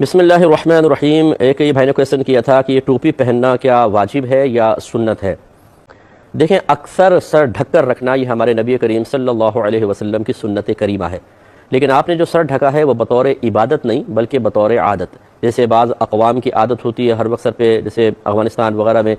بسم اللہ الرحمن الرحیم۔ ایک یہ بھائی نے کویسچن کیا تھا کہ یہ ٹوپی پہننا کیا واجب ہے یا سنت ہے؟ دیکھیں، اکثر سر ڈھک کر رکھنا یہ ہمارے نبی کریم صلی اللہ علیہ وسلم کی سنت کریمہ ہے، لیکن آپ نے جو سر ڈھکا ہے وہ بطور عبادت نہیں بلکہ بطور عادت۔ جیسے بعض اقوام کی عادت ہوتی ہے ہر وقت سر پہ، جیسے افغانستان وغیرہ میں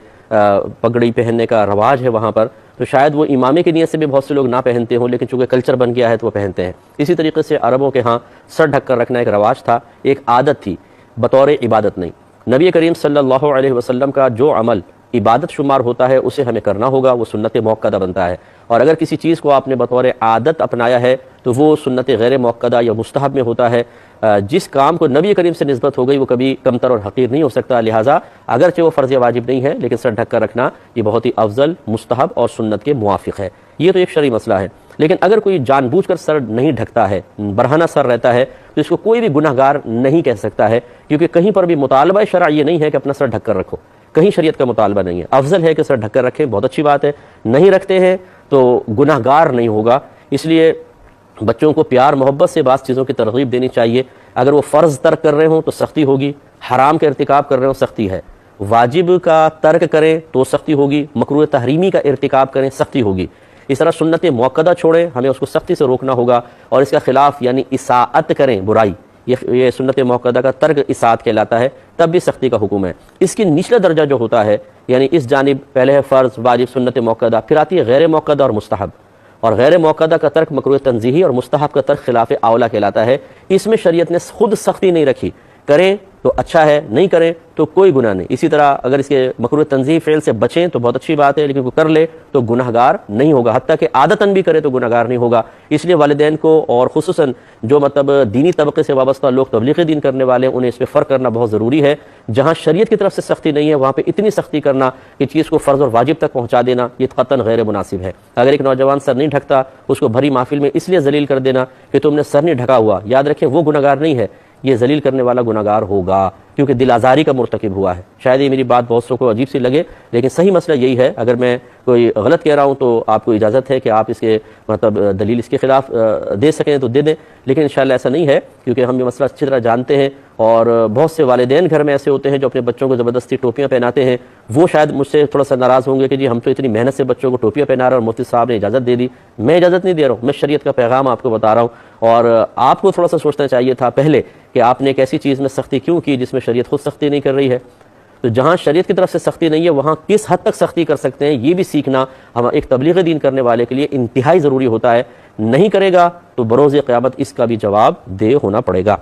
پگڑی پہننے کا رواج ہے وہاں پر، تو شاید وہ امامے کی نیت سے بھی بہت سے لوگ نہ پہنتے ہوں، لیکن چونکہ کلچر بن گیا ہے تو وہ پہنتے ہیں۔ اسی طریقے سے عربوں کے ہاں سر ڈھک کر رکھنا ایک رواج تھا، ایک عادت تھی، بطور عبادت نہیں۔ نبی کریم صلی اللہ علیہ وسلم کا جو عمل عبادت شمار ہوتا ہے اسے ہمیں کرنا ہوگا، وہ سنت موقدہ بنتا ہے، اور اگر کسی چیز کو آپ نے بطور عادت اپنایا ہے تو وہ سنت غیر موقدہ یا مستحب میں ہوتا ہے۔ جس کام کو نبی کریم سے نسبت ہو گئی وہ کبھی کمتر اور حقیر نہیں ہو سکتا، لہٰذا اگرچہ وہ فرض واجب نہیں ہے لیکن سر ڈھک کر رکھنا یہ بہت ہی افضل، مستحب اور سنت کے موافق ہے۔ یہ تو ایک شرعی مسئلہ ہے، لیکن اگر کوئی جان بوجھ کر سر نہیں ڈھکتا ہے، برہنہ سر رہتا ہے، تو اس کو کوئی بھی گناہ گار نہیں کہہ سکتا ہے، کیونکہ کہیں پر بھی مطالبہ شرع یہ نہیں ہے کہ اپنا سر ڈھک کر رکھو، کہیں شریعت کا مطالبہ نہیں ہے۔ افضل ہے کہ سر ڈھک کر رکھیں، بہت اچھی بات ہے، نہیں رکھتے ہیں تو گناہ گار نہیں ہوگا۔ اس لیے بچوں کو پیار محبت سے بعض چیزوں کی ترغیب دینی چاہیے۔ اگر وہ فرض ترک کر رہے ہوں تو سختی ہوگی، حرام کا ارتکاب کر رہے ہوں سختی ہے، واجب کا ترک کریں تو سختی ہوگی، مکروہ تحریمی کا ارتکاب کریں سختی ہوگی۔ اس طرح سنت موقدہ چھوڑیں، ہمیں اس کو سختی سے روکنا ہوگا، اور اس کا خلاف یعنی اساءت کریں، برائی، یہ سنت موقدہ کا ترک اساءت کہلاتا ہے، تب بھی سختی کا حکم ہے۔ اس کی نچلا درجہ جو ہوتا ہے، یعنی اس جانب پہلے ہے فرض، واجب، سنت موقدہ، پھر آتی ہے غیر موقدہ اور مستحب، اور غیر موقدہ کا ترک مکروہ تنزیہی اور مستحب کا ترک خلاف اولیٰ کہلاتا ہے۔ اس میں شریعت نے خود سختی نہیں رکھی، کریں تو اچھا ہے، نہیں کریں تو کوئی گناہ نہیں۔ اسی طرح اگر اس کے مکروہ تنزیہی فعل سے بچیں تو بہت اچھی بات ہے، لیکن کوئی کر لے تو گناہ گار نہیں ہوگا، حتیٰ کہ عادتاً بھی کرے تو گناہ گار نہیں ہوگا۔ اس لیے والدین کو، اور خصوصاً جو دینی طبقے سے وابستہ لوگ، تبلیغی دین کرنے والے، انہیں اس پہ فرق کرنا بہت ضروری ہے۔ جہاں شریعت کی طرف سے سختی نہیں ہے وہاں پہ اتنی سختی کرنا کہ چیز کو فرض اور واجب تک پہنچا دینا، یہ قطعاً غیر مناسب ہے۔ اگر ایک نوجوان سر نہیں ڈھکتا، اس کو بھری محفل میں اس لیے ذلیل کر دینا کہ تم نے سر نہیں ڈھکا ہوا، یاد رکھیں وہ گناہ گار نہیں ہے، یہ ذلیل کرنے والا گناہ گار ہوگا، کیونکہ دل آزاری کا مرتکب ہوا ہے۔ شاید یہ میری بات بہت سو کو عجیب سی لگے، لیکن صحیح مسئلہ یہی ہے۔ اگر میں کوئی غلط کہہ رہا ہوں تو آپ کو اجازت ہے کہ آپ اس کے دلیل اس کے خلاف دے سکیں تو دے دیں، لیکن انشاءاللہ ایسا نہیں ہے، کیونکہ ہم یہ مسئلہ اچھی طرح جانتے ہیں، اور بہت سے والدین گھر میں ایسے ہوتے ہیں جو اپنے بچوں کو زبردستی ٹوپیاں پہناتے ہیں۔ وہ شاید مجھ سے تھوڑا سا ناراض ہوں گے کہ جی ہم تو اتنی محنت سے بچوں کو ٹوپیاں پہنا رہے ہیں اور مفتی صاحب نے اجازت دے دی۔ میں اجازت نہیں دے رہا ہوں، میں شریعت کا پیغام آپ کو بتا رہا ہوں، اور آپ کو تھوڑا سا سوچنا چاہیے تھا پہلے کہ آپ نے ایک ایسی چیز میں سختی کیوں کی جس میں شریعت خود سختی نہیں کر رہی ہے۔ تو جہاں شریعت کی طرف سے سختی نہیں ہے وہاں کس حد تک سختی کر سکتے ہیں، یہ بھی سیکھنا ہم ایک تبلیغ دین کرنے والے کے لیے انتہائی ضروری ہوتا ہے۔ نہیں کرے گا تو بروز قیامت اس کا بھی جواب دہ ہونا پڑے گا۔